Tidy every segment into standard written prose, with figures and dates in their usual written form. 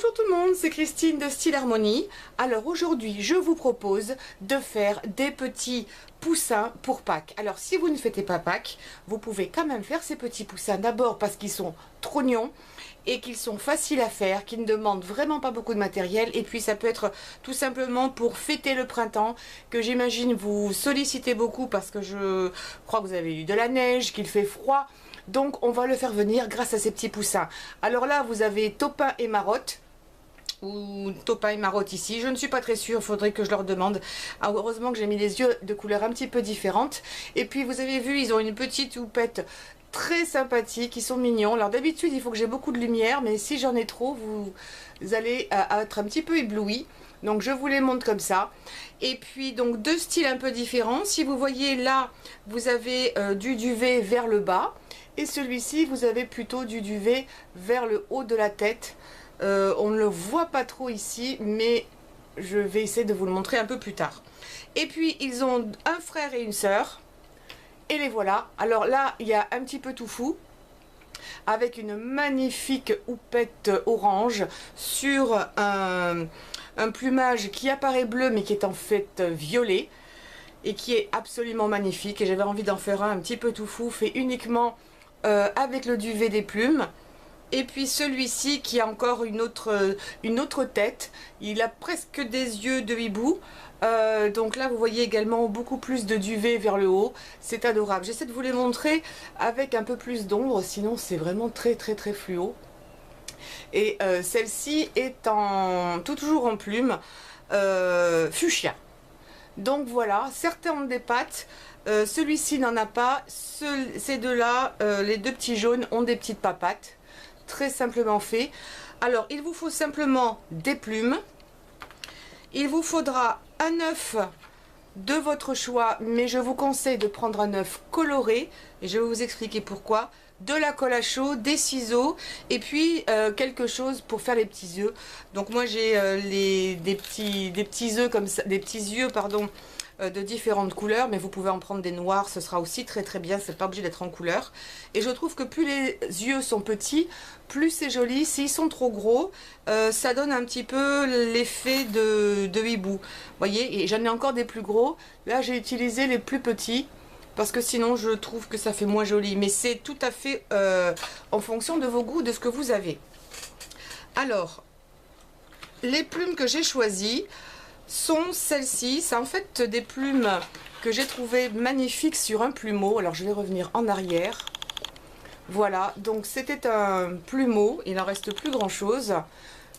Bonjour tout le monde, c'est Christine de Style Harmonie. Alors aujourd'hui, je vous propose de faire des petits poussins pour Pâques. Alors si vous ne fêtez pas Pâques, vous pouvez quand même faire ces petits poussins. D'abord parce qu'ils sont trognons et qu'ils sont faciles à faire, qui ne demandent vraiment pas beaucoup de matériel. Et puis ça peut être tout simplement pour fêter le printemps, que j'imagine vous sollicitez beaucoup parce que je crois que vous avez eu de la neige, qu'il fait froid. Donc on va le faire venir grâce à ces petits poussins. Alors là vous avez Topin et Marotte, ou Topin et Marotte ici, je ne suis pas très sûre, il faudrait que je leur demande. Ah, heureusement que j'ai mis les yeux de couleurs un petit peu différentes. Et puis vous avez vu, ils ont une petite houppette très sympathique, ils sont mignons. Alors d'habitude il faut que j'ai beaucoup de lumière, mais si j'en ai trop, vous allez être un petit peu ébloui. Donc je vous les montre comme ça. Et puis donc deux styles un peu différents. Si vous voyez là, vous avez du duvet vers le bas. Et celui-ci, vous avez plutôt du duvet vers le haut de la tête. On ne le voit pas trop ici, mais je vais essayer de vous le montrer un peu plus tard. Et puis, ils ont un frère et une sœur. Et les voilà. Alors là, il y a un petit peu tout fou, avec une magnifique houppette orange sur un plumage qui apparaît bleu, mais qui est en fait violet. Et qui est absolument magnifique. Et j'avais envie d'en faire un petit peu tout fou, fait uniquement avec le duvet des plumes. Et puis celui-ci qui a encore une autre tête, il a presque des yeux de hibou. Donc là vous voyez également beaucoup plus de duvet vers le haut, c'est adorable. J'essaie de vous les montrer avec un peu plus d'ombre, sinon c'est vraiment très fluo. Et celle-ci est toujours en plume fuchsia. Donc voilà, certains ont des pattes, celui-ci n'en a pas, ces deux-là, les deux petits jaunes ont des petites papates, très simplement fait. Alors il vous faut simplement des plumes, il vous faudra un œuf de votre choix, mais je vous conseille de prendre un œuf coloré, et je vais vous expliquer pourquoi. De la colle à chaud, des ciseaux et puis quelque chose pour faire les petits œufs. Donc moi j'ai des petits œufs comme ça, des petits yeux pardon, de différentes couleurs, mais vous pouvez en prendre des noirs, ce sera aussi très bien, c'est pas obligé d'être en couleur. Et je trouve que plus les yeux sont petits, plus c'est joli. S'ils sont trop gros, ça donne un petit peu l'effet de hibou. Vous voyez, et j'en ai encore des plus gros. Là j'ai utilisé les plus petits, parce que sinon je trouve que ça fait moins joli, mais c'est tout à fait en fonction de vos goûts, de ce que vous avez. Alors, les plumes que j'ai choisies sont celles-ci. C'est en fait des plumes que j'ai trouvées magnifiques sur un plumeau. Alors je vais revenir en arrière. Voilà, donc c'était un plumeau, il n'en reste plus grand chose.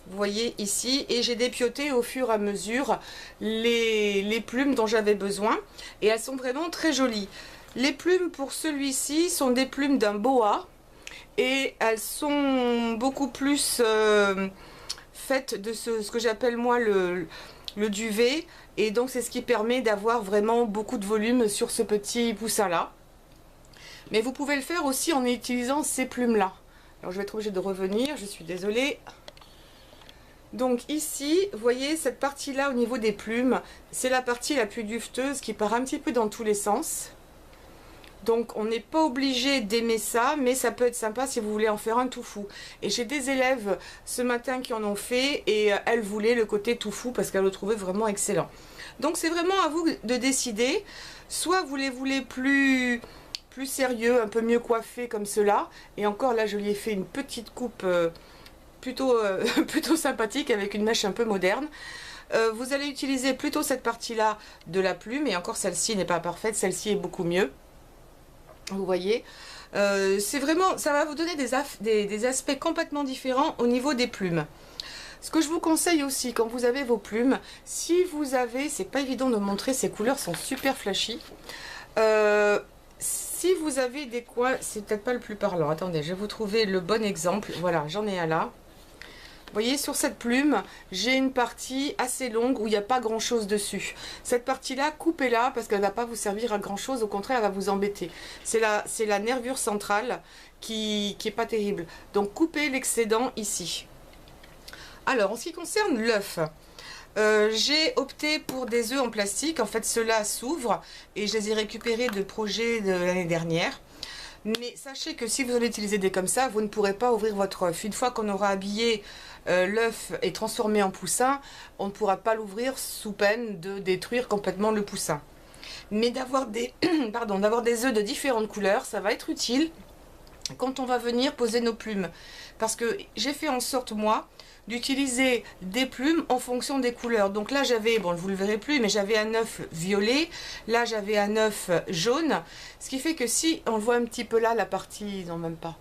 Vous voyez ici, et j'ai dépioté au fur et à mesure les plumes dont j'avais besoin, et elles sont vraiment très jolies. Les plumes pour celui-ci sont des plumes d'un boa, et elles sont beaucoup plus faites de ce que j'appelle moi le duvet, et donc c'est ce qui permet d'avoir vraiment beaucoup de volume sur ce petit poussin là. Mais vous pouvez le faire aussi en utilisant ces plumes là. Alors je vais être obligée de revenir, je suis désolée. Donc ici, vous voyez cette partie là au niveau des plumes, c'est la partie la plus dufteuse qui part un petit peu dans tous les sens. Donc on n'est pas obligé d'aimer ça, mais ça peut être sympa si vous voulez en faire un tout fou. Et j'ai des élèves ce matin qui en ont fait, et elles voulaient le côté tout fou parce qu'elles le trouvaient vraiment excellent. Donc c'est vraiment à vous de décider, soit vous les voulez plus sérieux, un peu mieux coiffé comme cela, et encore là je lui ai fait une petite coupe plutôt sympathique avec une mèche un peu moderne. Vous allez utiliser plutôt cette partie là de la plume, et encore celle-ci n'est pas parfaite, celle-ci est beaucoup mieux. Vous voyez, c'est vraiment, ça va vous donner des aspects complètement différents au niveau des plumes. Ce que je vous conseille aussi quand vous avez vos plumes, si vous avez, c'est pas évident de montrer, ces couleurs sont super flashy. Si vous avez des coins, c'est peut-être pas le plus parlant. Attendez, je vais vous trouver le bon exemple. Voilà, j'en ai un là. Vous voyez, sur cette plume, j'ai une partie assez longue où il n'y a pas grand chose dessus. Cette partie-là, coupez-la parce qu'elle ne va pas vous servir à grand chose. Au contraire, elle va vous embêter. C'est la nervure centrale qui est pas terrible. Donc, coupez l'excédent ici. Alors, en ce qui concerne l'œuf, j'ai opté pour des œufs en plastique. En fait, ceux-là s'ouvrent et je les ai récupérés de projets de l'année dernière. Mais sachez que si vous allez utiliser des comme ça, vous ne pourrez pas ouvrir votre œuf. Une fois qu'on aura habillé l'œuf et transformé en poussin, on ne pourra pas l'ouvrir sous peine de détruire complètement le poussin. Mais d'avoir des, pardon, d'avoir des œufs de différentes couleurs, ça va être utile quand on va venir poser nos plumes. Parce que j'ai fait en sorte, moi, d'utiliser des plumes en fonction des couleurs. Donc là, j'avais, bon, vous ne le verrez plus, mais j'avais un œuf violet. Là, j'avais un œuf jaune. Ce qui fait que si on voit un petit peu là, la partie, non, même pas.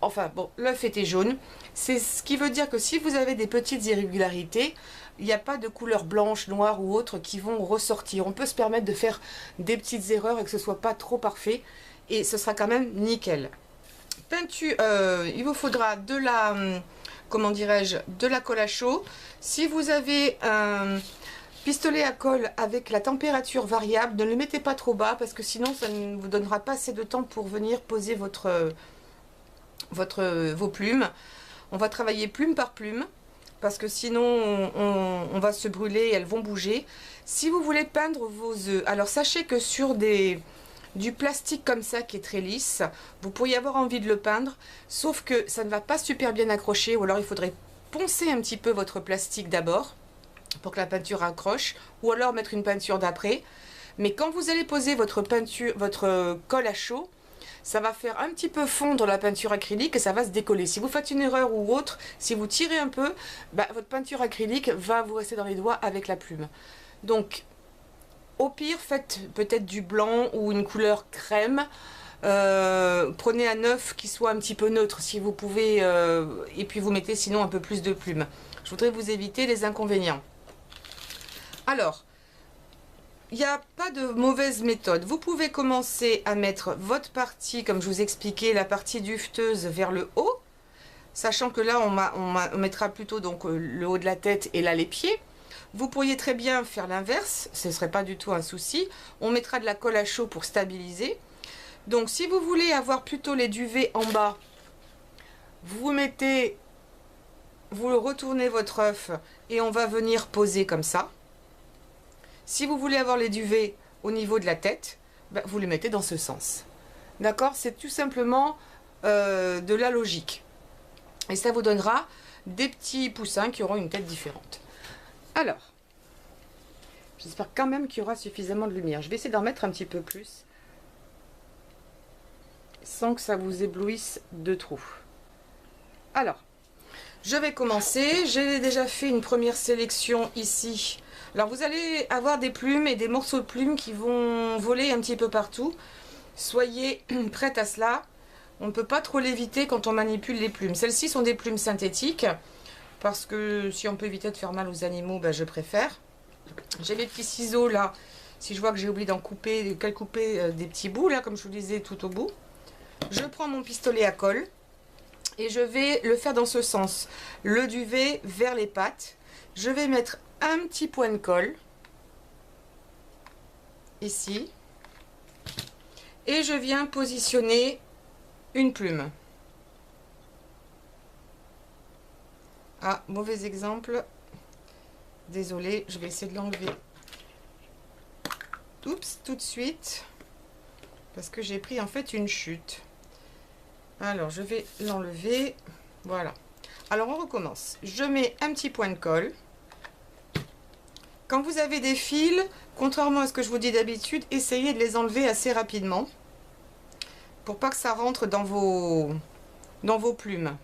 Enfin, bon, l'œuf était jaune. C'est ce qui veut dire que si vous avez des petites irrégularités, il n'y a pas de couleur blanche, noire ou autre qui vont ressortir. On peut se permettre de faire des petites erreurs et que ce soit pas trop parfait. Et ce sera quand même nickel. Peinture, il vous faudra de la, comment dirais-je, de la colle à chaud. Si vous avez un pistolet à colle avec la température variable, ne le mettez pas trop bas parce que sinon ça ne vous donnera pas assez de temps pour venir poser vos plumes. On va travailler plume par plume parce que sinon on va se brûler et elles vont bouger. Si vous voulez peindre vos œufs, alors sachez que sur du plastique comme ça qui est très lisse, vous pourriez avoir envie de le peindre, sauf que ça ne va pas super bien accrocher, ou alors il faudrait poncer un petit peu votre plastique d'abord pour que la peinture accroche, ou alors mettre une peinture d'après. Mais quand vous allez poser votre colle à chaud, ça va faire un petit peu fondre la peinture acrylique et ça va se décoller. Si vous faites une erreur ou autre, si vous tirez un peu, bah, votre peinture acrylique va vous rester dans les doigts avec la plume. Donc, au pire, faites peut-être du blanc ou une couleur crème. Prenez un œuf qui soit un petit peu neutre si vous pouvez, et puis vous mettez sinon un peu plus de plumes. Je voudrais vous éviter les inconvénients. Alors, il n'y a pas de mauvaise méthode. Vous pouvez commencer à mettre votre partie, comme je vous expliquais, la partie dufteuse vers le haut, sachant que là, on mettra plutôt donc, le haut de la tête et là les pieds. Vous pourriez très bien faire l'inverse, ce ne serait pas du tout un souci. On mettra de la colle à chaud pour stabiliser. Donc si vous voulez avoir plutôt les duvets en bas, vous retournez votre œuf et on va venir poser comme ça. Si vous voulez avoir les duvets au niveau de la tête, ben, vous les mettez dans ce sens. D'accord? C'est tout simplement de la logique. Et ça vous donnera des petits poussins qui auront une tête différente. Alors, j'espère quand même qu'il y aura suffisamment de lumière. Je vais essayer d'en mettre un petit peu plus, sans que ça vous éblouisse de trop. Alors, je vais commencer. J'ai déjà fait une première sélection ici. Alors, vous allez avoir des plumes et des morceaux de plumes qui vont voler un petit peu partout. Soyez prêts à cela. On ne peut pas trop l'éviter quand on manipule les plumes. Celles-ci sont des plumes synthétiques. Parce que si on peut éviter de faire mal aux animaux, ben je préfère. J'ai les petits ciseaux là. Si je vois que j'ai oublié d'en couper, des petits bouts là, comme je vous disais tout au bout. Je prends mon pistolet à colle et je vais le faire dans ce sens. Le duvet vers les pattes. Je vais mettre un petit point de colle. Ici. Et je viens positionner une plume. Ah, mauvais exemple. Désolée, je vais essayer de l'enlever. Oups, tout de suite. Parce que j'ai pris en fait une chute. Alors, je vais l'enlever. Voilà. Alors, on recommence. Je mets un petit point de colle. Quand vous avez des fils, contrairement à ce que je vous dis d'habitude, essayez de les enlever assez rapidement. Pour pas que ça rentre dans vos plumes.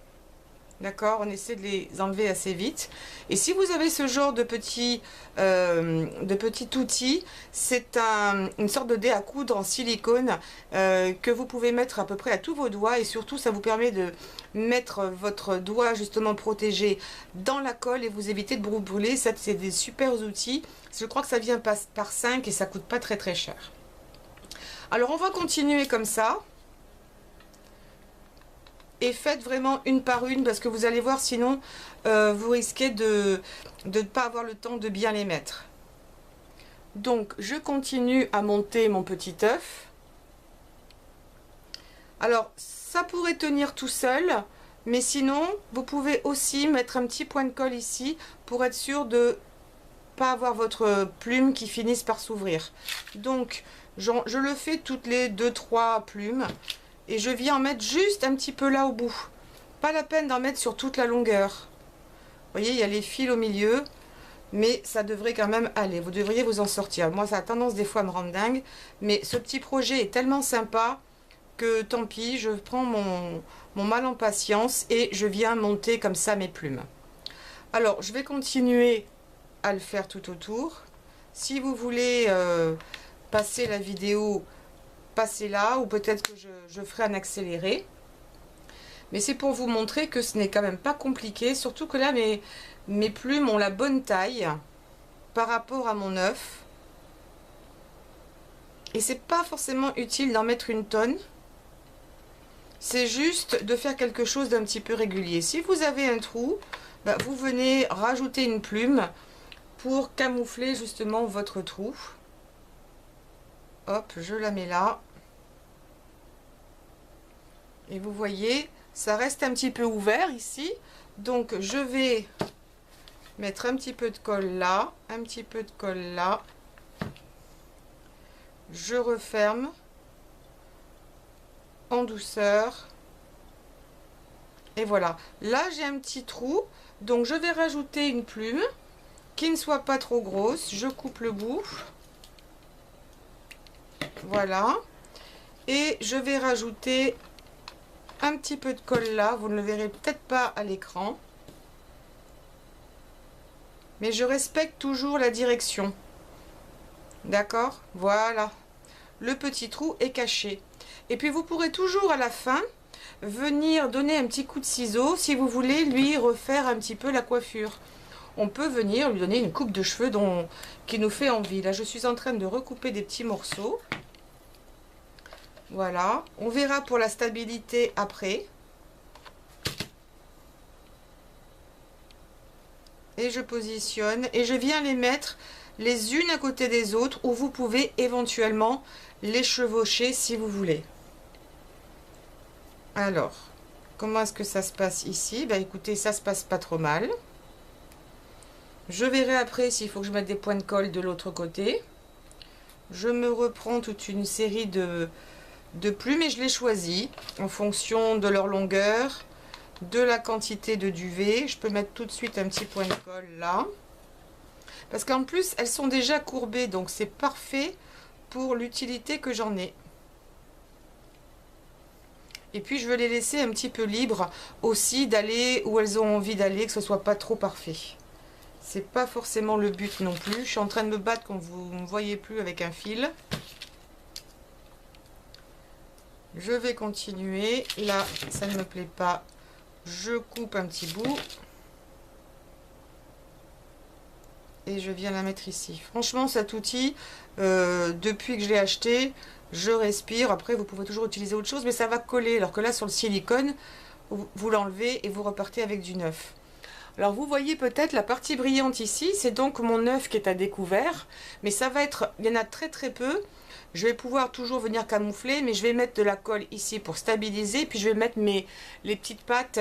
D'accord, on essaie de les enlever assez vite. Et si vous avez ce genre de petit outil, c'est une sorte de dé à coudre en silicone que vous pouvez mettre à peu près à tous vos doigts. Et surtout, ça vous permet de mettre votre doigt justement protégé dans la colle et vous éviter de vous brûler. Ça, c'est des super outils. Je crois que ça vient par 5 et ça coûte pas très très cher. Alors, on va continuer comme ça. Et faites vraiment une par une parce que vous allez voir sinon vous risquez de ne pas avoir le temps de bien les mettre. Donc je continue à monter mon petit œuf. Alors ça pourrait tenir tout seul, mais sinon vous pouvez aussi mettre un petit point de colle ici pour être sûr de ne pas avoir votre plume qui finisse par s'ouvrir. Donc Je le fais toutes les 2-3 plumes. Et je viens en mettre juste un petit peu là au bout. Pas la peine d'en mettre sur toute la longueur. Vous voyez, il y a les fils au milieu. Mais ça devrait quand même aller. Vous devriez vous en sortir. Moi, ça a tendance des fois à me rendre dingue. Mais ce petit projet est tellement sympa que tant pis, je prends mon mal en patience et je viens monter comme ça mes plumes. Alors, je vais continuer à le faire tout autour. Si vous voulez passer la vidéo, passez là, ou peut-être que je ferai un accéléré. Mais c'est pour vous montrer que ce n'est quand même pas compliqué, surtout que là, mes plumes ont la bonne taille par rapport à mon œuf. Et c'est pas forcément utile d'en mettre une tonne. C'est juste de faire quelque chose d'un petit peu régulier. Si vous avez un trou, bah, vous venez rajouter une plume pour camoufler justement votre trou. Hop, je la mets là. Et vous voyez, ça reste un petit peu ouvert ici. Donc je vais mettre un petit peu de colle là, un petit peu de colle là. Je referme en douceur. Et voilà. Là, j'ai un petit trou. Donc je vais rajouter une plume qui ne soit pas trop grosse. Je coupe le bout. Voilà. Et je vais rajouter un petit peu de colle là. Vous ne le verrez peut-être pas à l'écran. Mais je respecte toujours la direction. D'accord? Voilà. Le petit trou est caché. Et puis vous pourrez toujours à la fin venir donner un petit coup de ciseau si vous voulez lui refaire un petit peu la coiffure. On peut venir lui donner une coupe de cheveux qui nous fait envie. Là, je suis en train de recouper des petits morceaux. Voilà. On verra pour la stabilité après. Et je positionne et je viens les mettre les unes à côté des autres, où vous pouvez éventuellement les chevaucher si vous voulez. Alors, comment est-ce que ça se passe ici? Bah écoutez, ça se passe pas trop mal. Je verrai après s'il faut que je mette des points de colle de l'autre côté. Je me reprends toute une série de plumes et je les choisis en fonction de leur longueur, de la quantité de duvet. Je peux mettre tout de suite un petit point de colle là. Parce qu'en plus, elles sont déjà courbées, donc c'est parfait pour l'utilité que j'en ai. Et puis, je veux les laisser un petit peu libres aussi d'aller où elles ont envie d'aller, que ce soit pas trop parfait. C'est pas forcément le but non plus. Je suis en train de me battre quand vous ne me voyez plus avec un fil. Je vais continuer. Là, ça ne me plaît pas. Je coupe un petit bout. Et je viens la mettre ici. Franchement, cet outil, depuis que je l'ai acheté, je respire. Après, vous pouvez toujours utiliser autre chose, mais ça va coller. Alors que là, sur le silicone, vous l'enlevez et vous repartez avec du neuf. Alors, vous voyez peut-être la partie brillante ici. C'est donc mon œuf qui est à découvert. Mais ça va être... Il y en a très très peu. Je vais pouvoir toujours venir camoufler, mais je vais mettre de la colle ici pour stabiliser. Puis je vais mettre les petites pattes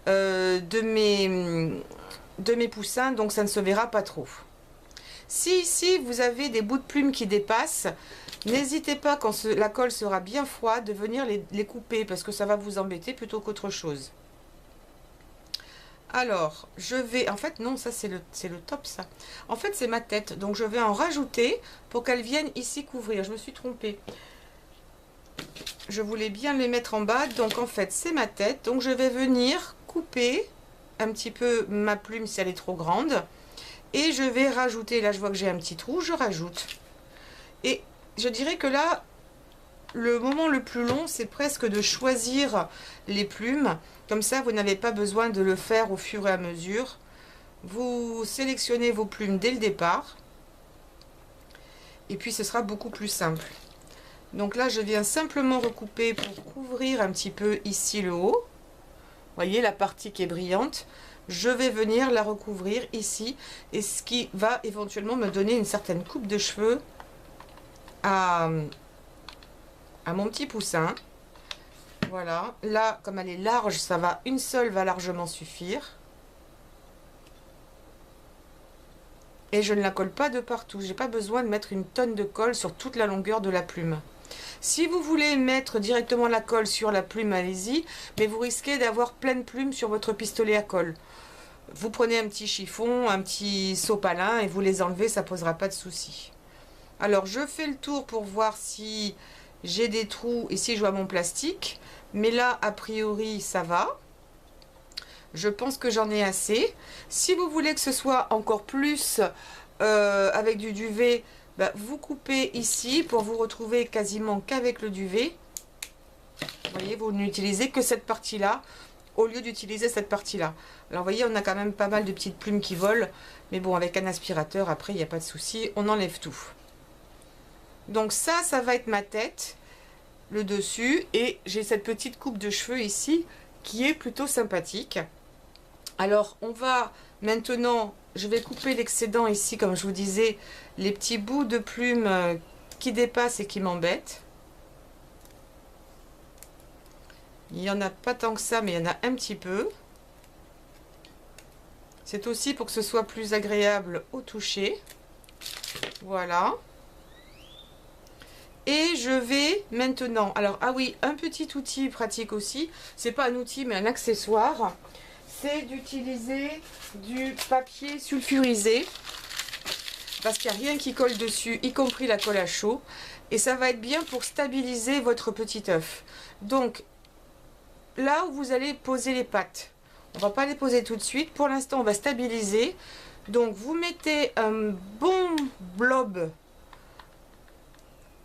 de mes poussins, donc ça ne se verra pas trop. Si ici vous avez des bouts de plumes qui dépassent, n'hésitez pas quand la colle sera bien froide de venir les couper parce que ça va vous embêter plutôt qu'autre chose. Alors, je vais... En fait, non, ça c'est le top ça. En fait, c'est ma tête, donc je vais en rajouter pour qu'elle vienne ici couvrir. Je me suis trompée. Je voulais bien les mettre en bas, donc en fait, c'est ma tête. Donc je vais venir couper un petit peu ma plume si elle est trop grande. Et je vais rajouter, là je vois que j'ai un petit trou, je rajoute. Et je dirais que là, le moment le plus long, c'est presque de choisir les plumes. Comme ça, vous n'avez pas besoin de le faire au fur et à mesure. Vous sélectionnez vos plumes dès le départ. Et puis ce sera beaucoup plus simple. Donc là, je viens simplement recouper pour couvrir un petit peu ici le haut. Vous voyez la partie qui est brillante. Je vais venir la recouvrir ici, et ce qui va éventuellement me donner une certaine coupe de cheveux à mon petit poussin. Voilà, là comme elle est large, ça va, une seule va largement suffire. Et je ne la colle pas de partout. J'ai pas besoin de mettre une tonne de colle sur toute la longueur de la plume. Si vous voulez mettre directement la colle sur la plume, allez-y, mais vous risquez d'avoir plein de plumes sur votre pistolet à colle. Vous prenez un petit chiffon, un petit sopalin et vous les enlevez, ça posera pas de souci. Alors je fais le tour pour voir si j'ai des trous et si je vois mon plastique, mais là a priori ça va. Je pense que j'en ai assez. Si vous voulez que ce soit encore plus avec du duvet, bah, vous coupez ici pour vous retrouver quasiment qu'avec le duvet. Vous voyez, vous n'utilisez que cette partie-là au lieu d'utiliser cette partie-là. Alors vous voyez, on a quand même pas mal de petites plumes qui volent. Mais bon, avec un aspirateur, après, il n'y a pas de souci. On enlève tout. Donc ça va être ma tête, le dessus. Et j'ai cette petite coupe de cheveux ici qui est plutôt sympathique. Alors, on va maintenant, je vais couper l'excédent ici, comme je vous disais, les petits bouts de plumes qui dépassent et qui m'embêtent. Il n'y en a pas tant que ça, mais il y en a un petit peu. C'est aussi pour que ce soit plus agréable au toucher. Voilà. Et je vais maintenant, alors, ah oui, un petit outil pratique aussi. C'est pas un outil, mais un accessoire. C'est d'utiliser du papier sulfurisé parce qu'il n'y a rien qui colle dessus, y compris la colle à chaud, et ça va être bien pour stabiliser votre petit œuf. Donc là où vous allez poser les pattes, on va pas les poser tout de suite, pour l'instant on va stabiliser. Donc vous mettez un bon blob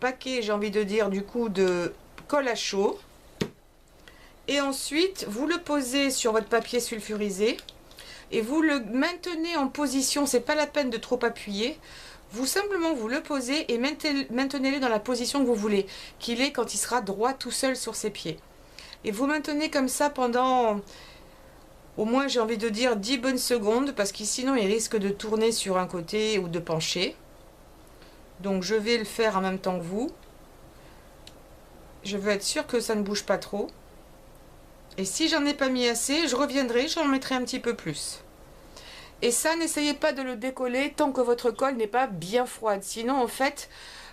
paquet, j'ai envie de dire, du coup, de colle à chaud. Et ensuite, vous le posez sur votre papier sulfurisé et vous le maintenez en position. C'est pas la peine de trop appuyer. Vous simplement vous le posez et maintenez-le dans la position que vous voulez, qu'il est quand il sera droit tout seul sur ses pieds. Et vous maintenez comme ça pendant, au moins j'ai envie de dire 10 bonnes secondes, parce que sinon il risque de tourner sur un côté ou de pencher. Donc je vais le faire en même temps que vous. Je veux être sûre que ça ne bouge pas trop. Et si j'en ai pas mis assez, je reviendrai, j'en mettrai un petit peu plus. Et ça, n'essayez pas de le décoller tant que votre colle n'est pas bien froide. Sinon, en fait,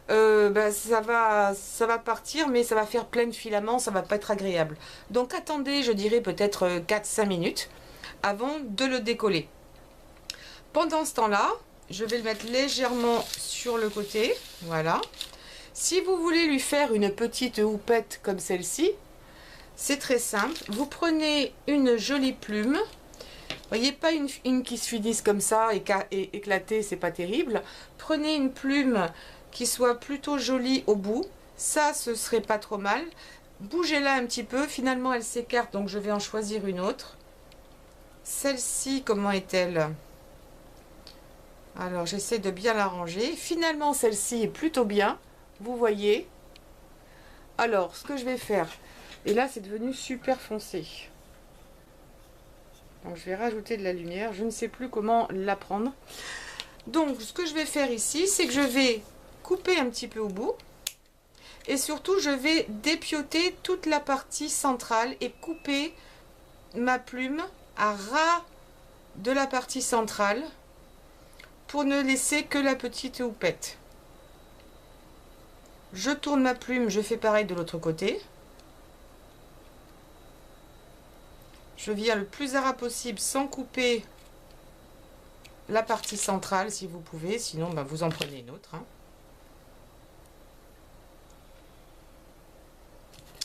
ça va partir, mais ça va faire plein de filaments, ça va pas être agréable. Donc attendez, je dirais peut-être 4-5 minutes avant de le décoller. Pendant ce temps-là, je vais le mettre légèrement sur le côté. Voilà. Si vous voulez lui faire une petite houppette comme celle-ci, c'est très simple. Vous prenez une jolie plume. Vous voyez, pas une qui se finisse comme ça et éclatée, c'est pas terrible. Prenez une plume qui soit plutôt jolie au bout. Ça, ce serait pas trop mal. Bougez-la un petit peu. Finalement, elle s'écarte, donc je vais en choisir une autre. Celle-ci, comment est-elle? Alors, j'essaie de bien la ranger. Finalement, celle-ci est plutôt bien. Vous voyez. Alors, ce que je vais faire... Et là, c'est devenu super foncé. Donc, je vais rajouter de la lumière. Je ne sais plus comment la prendre. Donc, ce que je vais faire ici, c'est que je vais couper un petit peu au bout. Et surtout, je vais dépioter toute la partie centrale et couper ma plume à ras de la partie centrale pour ne laisser que la petite houppette. Je tourne ma plume, je fais pareil de l'autre côté. Je viens le plus à ras possible sans couper la partie centrale si vous pouvez, sinon vous en prenez une autre.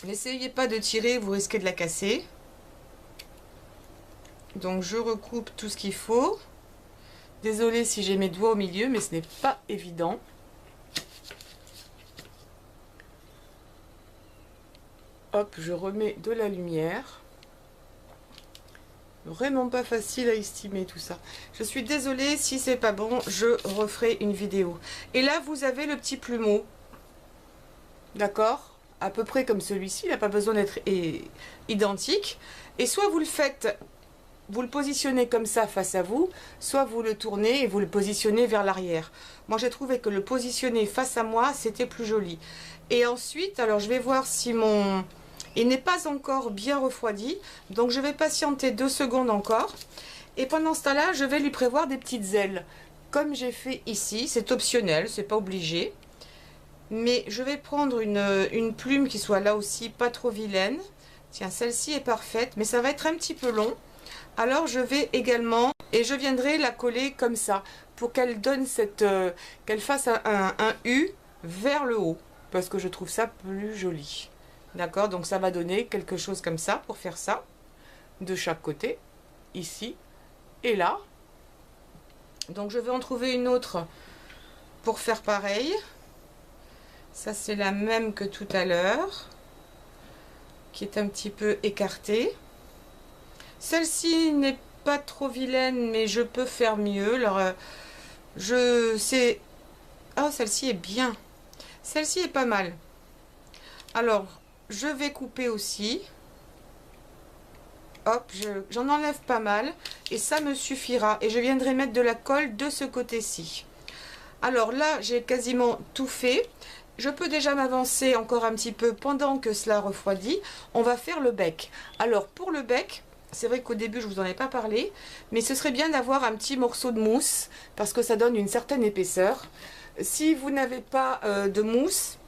N'essayez pas de tirer, vous risquez de la casser. Donc je recoupe tout ce qu'il faut. Désolée si j'ai mes doigts au milieu, mais ce n'est pas évident. Hop, je remets de la lumière. Vraiment pas facile à estimer tout ça. Je suis désolée, si c'est pas bon, je referai une vidéo. Et là, vous avez le petit plumeau. D'accord? À peu près comme celui-ci, il n'a pas besoin d'être identique. Et soit vous le faites, vous le positionnez comme ça face à vous, soit vous le tournez et vous le positionnez vers l'arrière. Moi, j'ai trouvé que le positionner face à moi, c'était plus joli. Et ensuite, alors je vais voir si mon... Il n'est pas encore bien refroidi, donc je vais patienter 2 secondes encore. Et pendant ce temps-là, je vais lui prévoir des petites ailes. comme j'ai fait ici, c'est optionnel, c'est pas obligé. Mais je vais prendre une plume qui soit là aussi pas trop vilaine. Tiens, celle-ci est parfaite, mais ça va être un petit peu long. Alors je vais également, et je viendrai la coller comme ça, pour qu'elle donne cette, qu'elle fasse un U vers le haut, parce que je trouve ça plus joli. D'accord, donc ça va donner quelque chose comme ça, pour faire ça, de chaque côté, ici et là. Donc je vais en trouver une autre pour faire pareil. Ça c'est la même que tout à l'heure, qui est un petit peu écartée. Celle-ci n'est pas trop vilaine, mais je peux faire mieux. Alors, oh, celle-ci est bien. Celle-ci est pas mal. Alors, je vais couper aussi. Hop, j'en enlève pas mal. Et ça me suffira. Et je viendrai mettre de la colle de ce côté-ci. Alors là, j'ai quasiment tout fait. Je peux déjà m'avancer encore un petit peu pendant que cela refroidit. On va faire le bec. Alors, pour le bec... C'est vrai qu'au début, je ne vous en ai pas parlé, mais ce serait bien d'avoir un petit morceau de mousse parce que ça donne une certaine épaisseur. Si vous n'avez pas de mousse,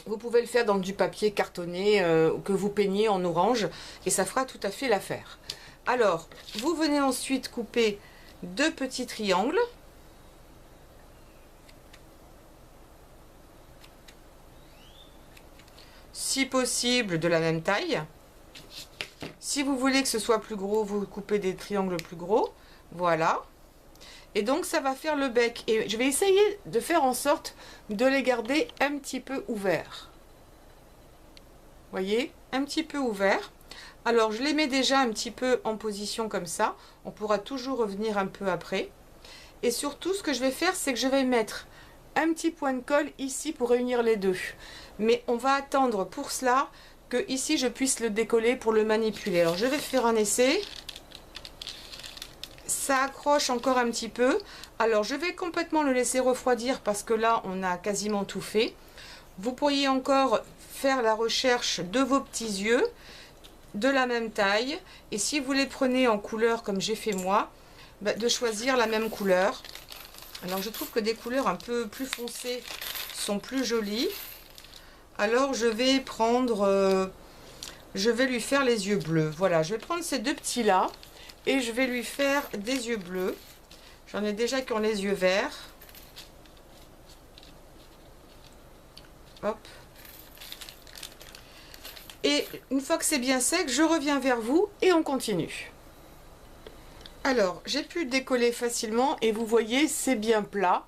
vous pouvez le faire dans du papier cartonné que vous peignez en orange et ça fera tout à fait l'affaire. Alors, vous venez ensuite couper 2 petits triangles. Si possible, de la même taille. Si vous voulez que ce soit plus gros, vous coupez des triangles plus gros. Voilà. Et donc, ça va faire le bec. Et je vais essayer de faire en sorte de les garder un petit peu ouverts. Voyez, un petit peu ouverts. Alors, je les mets déjà un petit peu en position comme ça. On pourra toujours revenir un peu après. Et surtout, ce que je vais faire, c'est que je vais mettre un petit point de colle ici pour réunir les deux. Mais on va attendre pour cela que ici je puisse le décoller pour le manipuler. Alors je vais faire un essai. Ça accroche encore un petit peu. Alors je vais complètement le laisser refroidir parce que là on a quasiment tout fait. Vous pourriez encore faire la recherche de vos petits yeux de la même taille. Et si vous les prenez en couleur comme j'ai fait moi, de choisir la même couleur. Alors je trouve que des couleurs un peu plus foncées sont plus jolies. Alors je vais prendre, je vais lui faire les yeux bleus. Voilà, je vais prendre ces 2 petits là et je vais lui faire des yeux bleus. J'en ai déjà qui ont les yeux verts. Hop. Et une fois que c'est bien sec, je reviens vers vous et on continue. Alors, j'ai pu décoller facilement et vous voyez, c'est bien plat.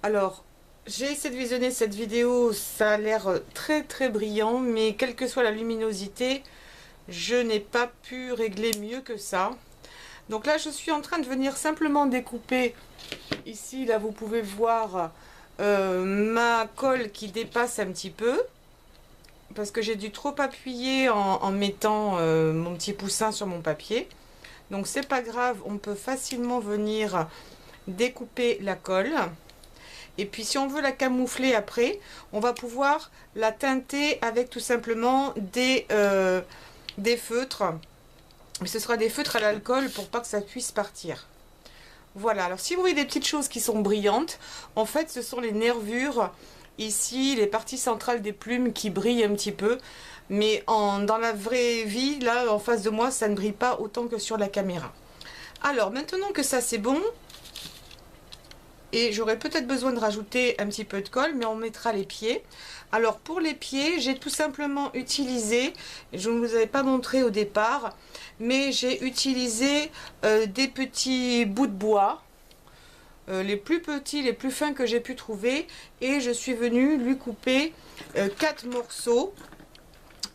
Alors, j'ai essayé de visionner cette vidéo, ça a l'air très très brillant, mais quelle que soit la luminosité, je n'ai pas pu régler mieux que ça. Donc là, je suis en train de venir simplement découper. Ici, là, vous pouvez voir ma colle qui dépasse un petit peu, parce que j'ai dû trop appuyer en mettant mon petit poussin sur mon papier. Donc c'est pas grave, on peut facilement venir découper la colle. Et puis si on veut la camoufler après, on va pouvoir la teinter avec tout simplement des feutres. Mais ce sera des feutres à l'alcool pour pas que ça puisse partir. Voilà, alors si vous voyez des petites choses qui sont brillantes, en fait ce sont les nervures, ici les parties centrales des plumes qui brillent un petit peu. Mais dans la vraie vie, là en face de moi, ça ne brille pas autant que sur la caméra. Alors maintenant que ça c'est bon, et j'aurais peut-être besoin de rajouter un petit peu de colle, mais on mettra les pieds. Alors pour les pieds, j'ai tout simplement utilisé, je ne vous avais pas montré au départ, mais j'ai utilisé des petits bouts de bois, les plus petits, les plus fins que j'ai pu trouver, et je suis venue lui couper 4 morceaux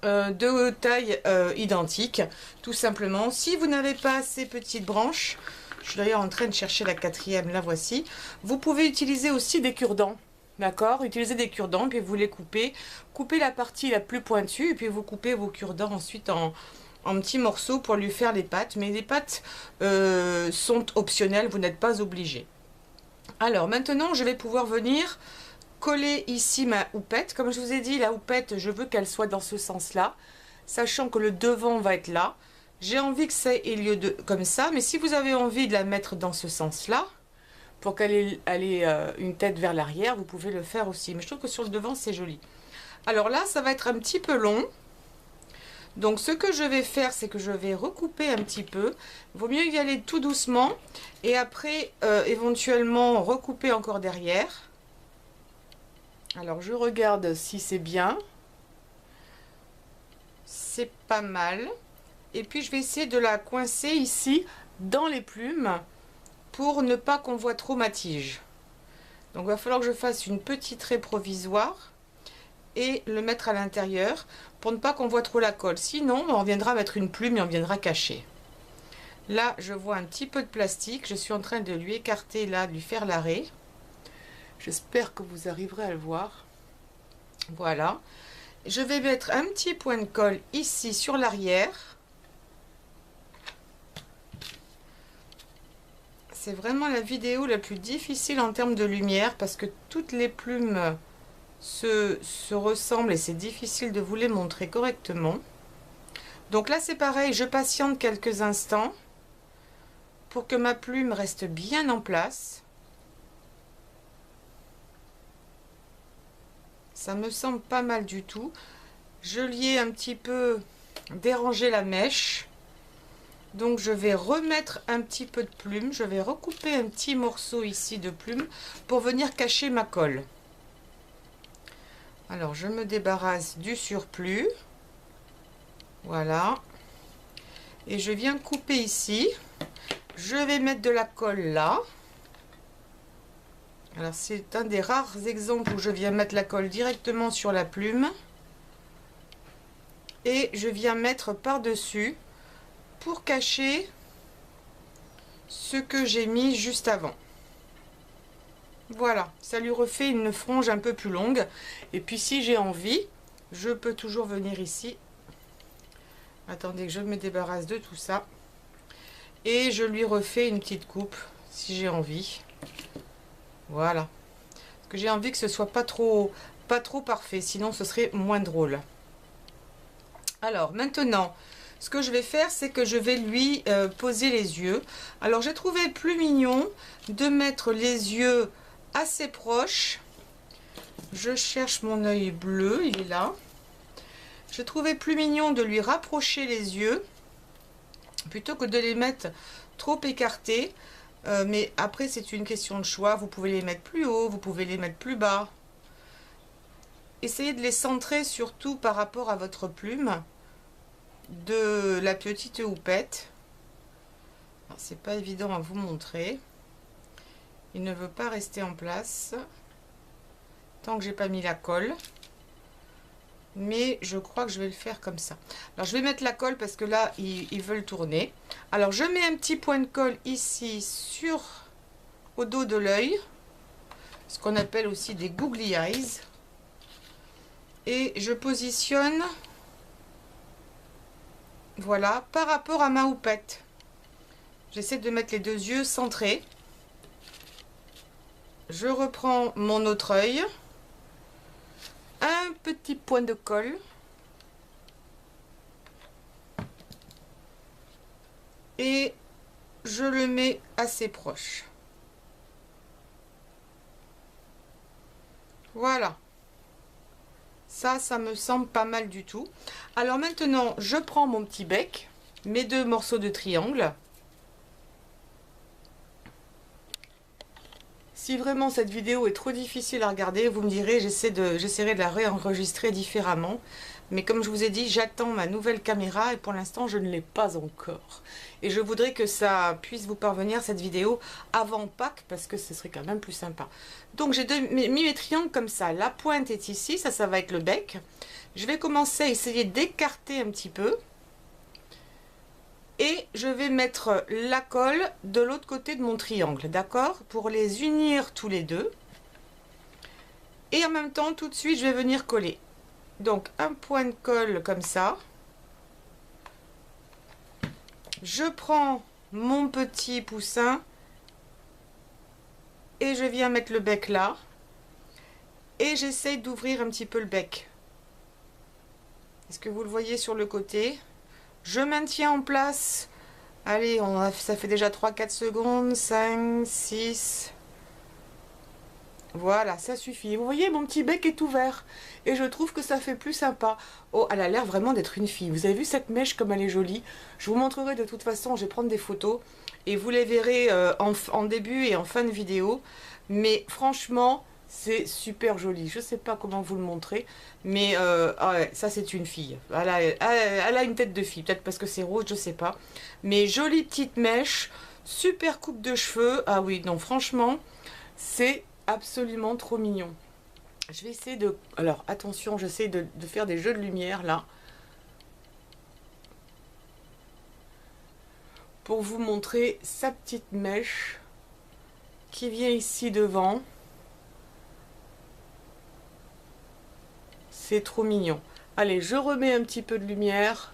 de taille identique, tout simplement. Si vous n'avez pas ces petites branches, je suis d'ailleurs en train de chercher la 4e, la voici. Vous pouvez utiliser aussi des cure-dents, d'accord? Utilisez des cure-dents, puis vous les coupez. Coupez la partie la plus pointue, et puis vous coupez vos cure-dents ensuite en petits morceaux pour lui faire les pattes. Mais les pattes sont optionnelles, vous n'êtes pas obligé. Alors maintenant, je vais pouvoir venir coller ici ma houppette. Comme je vous ai dit, la houppette, je veux qu'elle soit dans ce sens-là, sachant que le devant va être là. J'ai envie que ça ait lieu comme ça, mais si vous avez envie de la mettre dans ce sens-là, pour qu'elle ait une tête vers l'arrière, vous pouvez le faire aussi. Mais je trouve que sur le devant, c'est joli. Alors là, ça va être un petit peu long. Donc ce que je vais faire, c'est que je vais recouper un petit peu. Il vaut mieux y aller tout doucement. Et après, éventuellement, recouper encore derrière. Alors je regarde si c'est bien. C'est pas mal. Et puis je vais essayer de la coincer ici dans les plumes pour ne pas qu'on voit trop ma tige. Donc il va falloir que je fasse une petite raie provisoire et le mettre à l'intérieur pour ne pas qu'on voit trop la colle. Sinon, on viendra mettre une plume et on viendra cacher. Là, je vois un petit peu de plastique. Je suis en train de lui écarter là, de lui faire la raie. J'espère que vous arriverez à le voir. Voilà. Je vais mettre un petit point de colle ici sur l'arrière. C'est vraiment la vidéo la plus difficile en termes de lumière parce que toutes les plumes se ressemblent et c'est difficile de vous les montrer correctement. Donc là c'est pareil, je patiente quelques instants pour que ma plume reste bien en place. Ça me semble pas mal du tout. Je lui ai un petit peu dérangé la mèche. Donc je vais remettre un petit peu de plume. Je vais recouper un petit morceau ici de plume pour venir cacher ma colle. Alors je me débarrasse du surplus. Voilà. Et je viens couper ici. Je vais mettre de la colle là. Alors c'est un des rares exemples où je viens mettre la colle directement sur la plume. Et je viens mettre par-dessus pour cacher ce que j'ai mis juste avant. Voilà, ça lui refait une frange un peu plus longue. Et puis si j'ai envie, je peux toujours venir ici. Attendez que je me débarrasse de tout ça. Et je lui refais une petite coupe si j'ai envie. Voilà. Parce que j'ai envie que ce soit pas trop parfait, sinon ce serait moins drôle. Alors maintenant, ce que je vais faire, c'est que je vais lui poser les yeux. Alors j'ai trouvé plus mignon de mettre les yeux assez proches. Je cherche mon œil bleu, il est là. J'ai trouvé plus mignon de lui rapprocher les yeux plutôt que de les mettre trop écartés. Mais après c'est une question de choix. Vous pouvez les mettre plus haut, vous pouvez les mettre plus bas. Essayez de les centrer surtout par rapport à votre plume de la petite houppette. C'est pas évident à vous montrer. Il ne veut pas rester en place tant que j'ai pas mis la colle. Mais je crois que je vais le faire comme ça. Alors je vais mettre la colle parce que là ils veulent tourner. Alors je mets un petit point de colle ici sur au dos de l'œil, ce qu'on appelle aussi des googly eyes. Et je positionne, voilà, par rapport à ma houppette. J'essaie de mettre les deux yeux centrés. Je reprends mon autre œil. Un petit point de colle. Et je le mets assez proche. Voilà. Ça me semble pas mal du tout. Alors maintenant, je prends mon petit bec, mes deux morceaux de triangle. Si vraiment cette vidéo est trop difficile à regarder, vous me direz, j'essaierai de la réenregistrer différemment. Mais comme je vous ai dit, j'attends ma nouvelle caméra et pour l'instant, je ne l'ai pas encore. Et je voudrais que ça puisse vous parvenir, cette vidéo, avant Pâques, parce que ce serait quand même plus sympa. Donc j'ai mis mes triangles comme ça. La pointe est ici, ça va être le bec. Je vais commencer à essayer d'écarter un petit peu. Et je vais mettre la colle de l'autre côté de mon triangle, d'accord? Pour les unir tous les deux. Et en même temps, tout de suite, je vais venir coller. Donc, un point de colle comme ça. Je prends mon petit poussin. Et je viens mettre le bec là. Et j'essaye d'ouvrir un petit peu le bec. Est-ce que vous le voyez sur le côté? Je maintiens en place, allez, ça fait déjà 3-4 secondes, 5, 6, Voilà, ça suffit. Vous voyez, mon petit bec est ouvert. Et je trouve que ça fait plus sympa. Oh, elle a l'air vraiment d'être une fille. Vous avez vu cette mèche comme elle est jolie? Je vous montrerai de toute façon, je vais prendre des photos. Et vous les verrez en début et en fin de vidéo. Mais franchement, c'est super joli. Je ne sais pas comment vous le montrer. Mais ah ouais, ça c'est une fille. Elle a une tête de fille. Peut-être parce que c'est rose, je ne sais pas. Mais jolie petite mèche. Super coupe de cheveux. Ah oui, non, franchement, c'est absolument trop mignon. Je vais essayer de... Alors, attention, j'essaie de faire des jeux de lumière, là. Pour vous montrer sa petite mèche qui vient ici devant. C'est trop mignon. Allez, je remets un petit peu de lumière.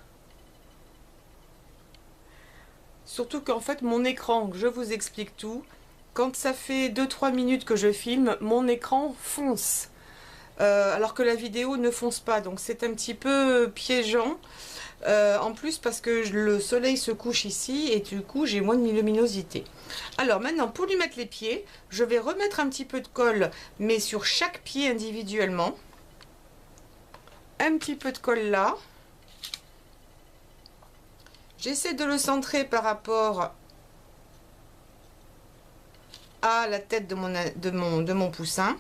Surtout qu'en fait, mon écran, je vous explique tout. Quand ça fait 2-3 minutes que je filme, mon écran fonce. Alors que la vidéo ne fonce pas. Donc c'est un petit peu piégeant. En plus parce que le soleil se couche ici et du coup j'ai moins de luminosité. Alors maintenant pour lui mettre les pieds, je vais remettre un petit peu de colle mais sur chaque pied individuellement. Un petit peu de colle là. J'essaie de le centrer par rapport à la tête de mon poussin.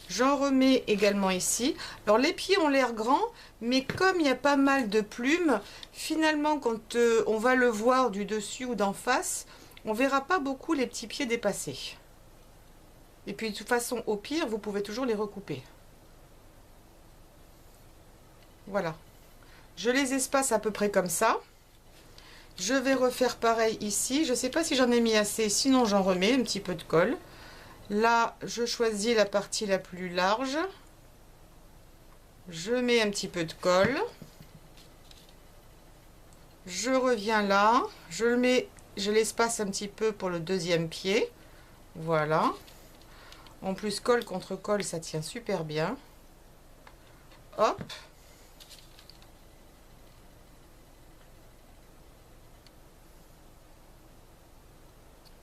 J'en remets également ici. Alors les pieds ont l'air grands, mais comme il y a pas mal de plumes, finalement quand on va le voir du dessus ou d'en face, on verra pas beaucoup les petits pieds dépasser. Et puis de toute façon, au pire, vous pouvez toujours les recouper. Voilà. Je les espace à peu près comme ça. Je vais refaire pareil ici. Je ne sais pas si j'en ai mis assez, sinon j'en remets un petit peu de colle. Là, je choisis la partie la plus large. Je mets un petit peu de colle. Je reviens là. Je l'espace un petit peu pour le deuxième pied. Voilà. En plus, colle contre colle, ça tient super bien. Hop.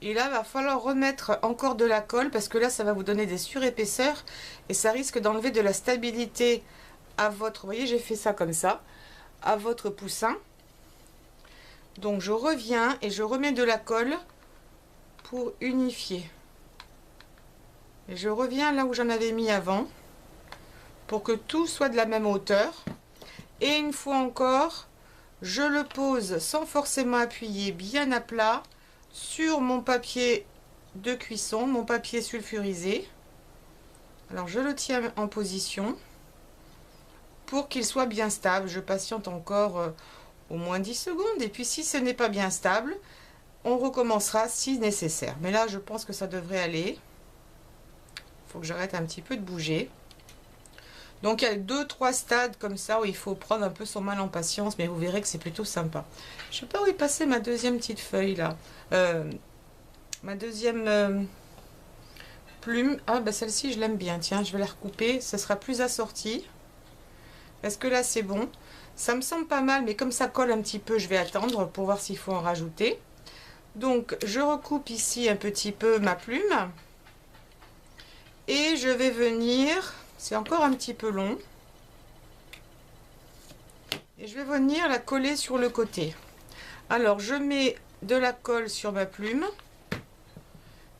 Et là, il va falloir remettre encore de la colle parce que là, ça va vous donner des surépaisseurs et ça risque d'enlever de la stabilité à votre... Vous voyez, j'ai fait ça comme ça, à votre poussin. Donc, je reviens et je remets de la colle pour unifier. Et je reviens là où j'en avais mis avant pour que tout soit de la même hauteur. Et une fois encore, je le pose sans forcément appuyer, bien à plat, sur mon papier de cuisson, mon papier sulfurisé. Alors je le tiens en position pour qu'il soit bien stable. Je patiente encore au moins 10 secondes et puis si ce n'est pas bien stable, on recommencera si nécessaire. Mais là je pense que ça devrait aller. Il faut que j'arrête un petit peu de bouger. Donc il y a 2-3 stades comme ça où il faut prendre un peu son mal en patience, mais vous verrez que c'est plutôt sympa. Je ne sais pas où est passée ma deuxième petite feuille là. Ma deuxième plume. Ah bah celle-ci je l'aime bien, tiens je vais la recouper, ça sera plus assorti. Est-ce que là c'est bon? Ça me semble pas mal, mais comme ça colle un petit peu, je vais attendre pour voir s'il faut en rajouter. Donc je recoupe ici un petit peu ma plume. Et je vais venir, c'est encore un petit peu long. Et je vais venir la coller sur le côté. Alors je mets de la colle sur ma plume.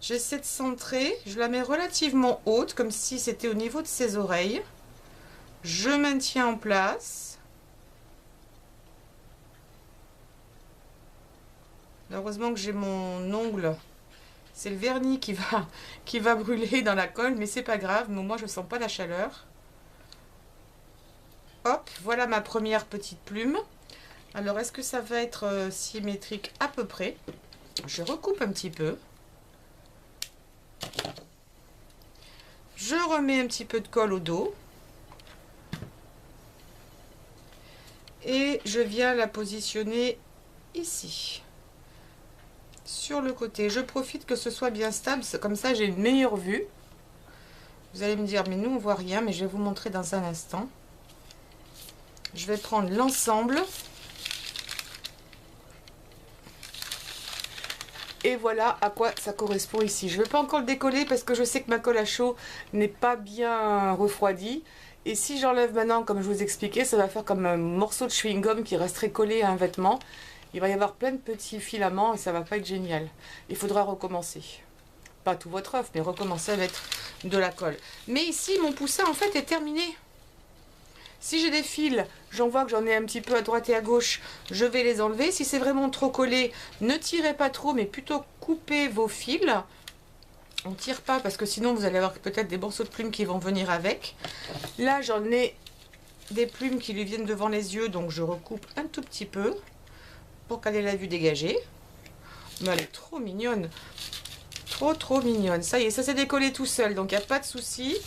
J'essaie de centrer, je la mets relativement haute, comme si c'était au niveau de ses oreilles. Je maintiens en place. Heureusement que j'ai mon ongle. C'est le vernis qui va brûler dans la colle, mais c'est pas grave, mais moi je sens pas la chaleur. Hop, voilà ma première petite plume. Alors est-ce que ça va être symétrique à peu près? Je recoupe un petit peu. Je remets un petit peu de colle au dos. Et je viens la positionner ici. Sur le côté. Je profite que ce soit bien stable, comme ça j'ai une meilleure vue. Vous allez me dire, mais nous on voit rien, mais je vais vous montrer dans un instant. Je vais prendre l'ensemble. Et voilà à quoi ça correspond ici. Je ne vais pas encore le décoller parce que je sais que ma colle à chaud n'est pas bien refroidie. Et si j'enlève maintenant, comme je vous expliquais, ça va faire comme un morceau de chewing-gum qui resterait collé à un vêtement. Il va y avoir plein de petits filaments et ça va pas être génial. Il faudra recommencer. Pas tout votre œuf, mais recommencer à mettre de la colle. Mais ici, mon poussin, en fait, est terminé. Si j'ai des fils, j'en vois que j'en ai un petit peu à droite et à gauche, je vais les enlever. Si c'est vraiment trop collé, ne tirez pas trop, mais plutôt coupez vos fils. On ne tire pas parce que sinon vous allez avoir peut-être des morceaux de plumes qui vont venir avec. Là, j'en ai des plumes qui lui viennent devant les yeux, donc je recoupe un tout petit peu pour qu'elle ait la vue dégagée. Mais elle est trop mignonne. Trop mignonne. Ça y est, ça s'est décollé tout seul, donc il n'y a pas de souci.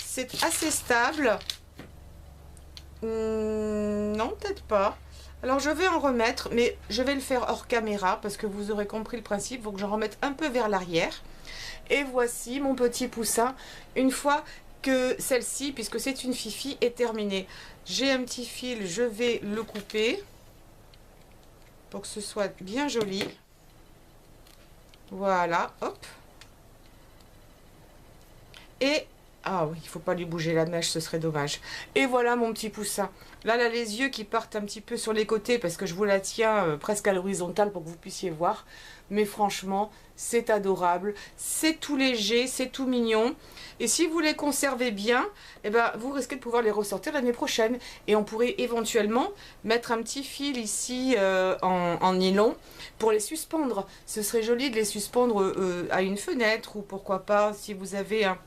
C'est assez stable. Non, peut-être pas. Alors je vais en remettre, mais je vais le faire hors caméra parce que vous aurez compris le principe. Il faut que j'en remette un peu vers l'arrière. Et voici mon petit poussin. Une fois que celle-ci, puisque c'est une fifi, est terminée. J'ai un petit fil, je vais le couper pour que ce soit bien joli. Voilà, hop. Et ah oui, il ne faut pas lui bouger la mèche, ce serait dommage. Et voilà mon petit poussin. Là, elle a les yeux qui partent un petit peu sur les côtés parce que je vous la tiens presque à l'horizontale pour que vous puissiez voir. Mais franchement, c'est adorable. C'est tout léger, c'est tout mignon. Et si vous les conservez bien, eh ben, vous risquez de pouvoir les ressortir l'année prochaine. Et on pourrait éventuellement mettre un petit fil ici en nylon pour les suspendre. Ce serait joli de les suspendre à une fenêtre ou pourquoi pas si vous avez un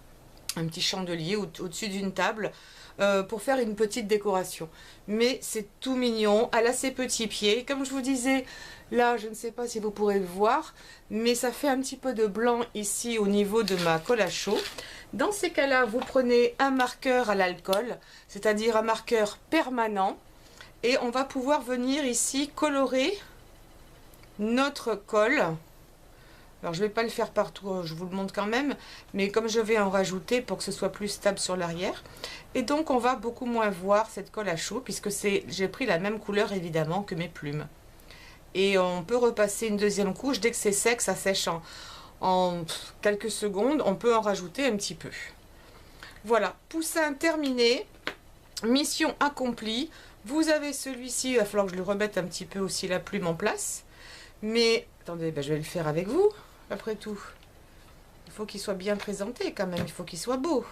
petit chandelier au-dessus d'une table pour faire une petite décoration. Mais c'est tout mignon, elle a ses petits pieds. Comme je vous disais, là, je ne sais pas si vous pourrez le voir, mais ça fait un petit peu de blanc ici au niveau de ma colle à chaud. Dans ces cas-là, vous prenez un marqueur à l'alcool, c'est-à-dire un marqueur permanent, et on va pouvoir venir ici colorer notre colle. Alors je ne vais pas le faire partout, je vous le montre quand même, mais comme je vais en rajouter pour que ce soit plus stable sur l'arrière. Et donc on va beaucoup moins voir cette colle à chaud puisque j'ai pris la même couleur évidemment que mes plumes. Et on peut repasser une deuxième couche, dès que c'est sec, ça sèche en quelques secondes, on peut en rajouter un petit peu. Voilà, poussin terminé, mission accomplie. Vous avez celui-ci, il va falloir que je le remette un petit peu aussi la plume en place. Mais attendez, ben, je vais le faire avec vous. Après tout, il faut qu'il soit bien présenté quand même, il faut qu'il soit beau.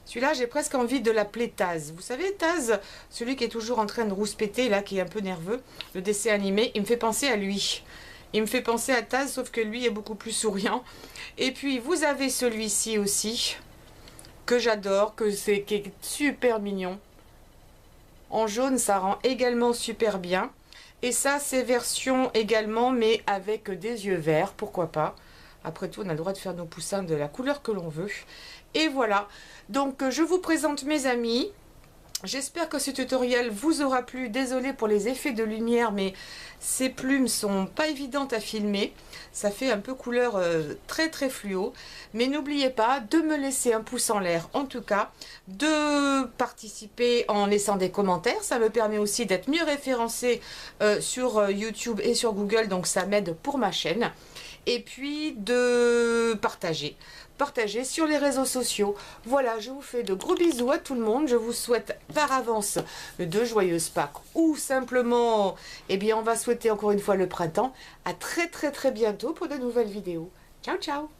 Celui-là, j'ai presque envie de l'appeler Taz. Vous savez, Taz, celui qui est toujours en train de rouspéter, là, qui est un peu nerveux, le dessin animé, il me fait penser à lui. Il me fait penser à Taz, sauf que lui est beaucoup plus souriant. Et puis, vous avez celui-ci aussi, que j'adore, qui est super mignon. En jaune, ça rend également super bien. Et ça, c'est version également, mais avec des yeux verts, pourquoi pas. Après tout, on a le droit de faire nos poussins de la couleur que l'on veut. Et voilà, donc je vous présente mes amis. J'espère que ce tutoriel vous aura plu. Désolée pour les effets de lumière, mais ces plumes sont pas évidentes à filmer. Ça fait un peu couleur très fluo. Mais n'oubliez pas de me laisser un pouce en l'air, en tout cas, de participer en laissant des commentaires. Ça me permet aussi d'être mieux référencé sur YouTube et sur Google, donc ça m'aide pour ma chaîne. Et puis de partager sur les réseaux sociaux. Voilà, je vous fais de gros bisous à tout le monde. Je vous souhaite par avance de joyeuses Pâques ou simplement, eh bien, on va souhaiter encore une fois le printemps. À très bientôt pour de nouvelles vidéos. Ciao, ciao!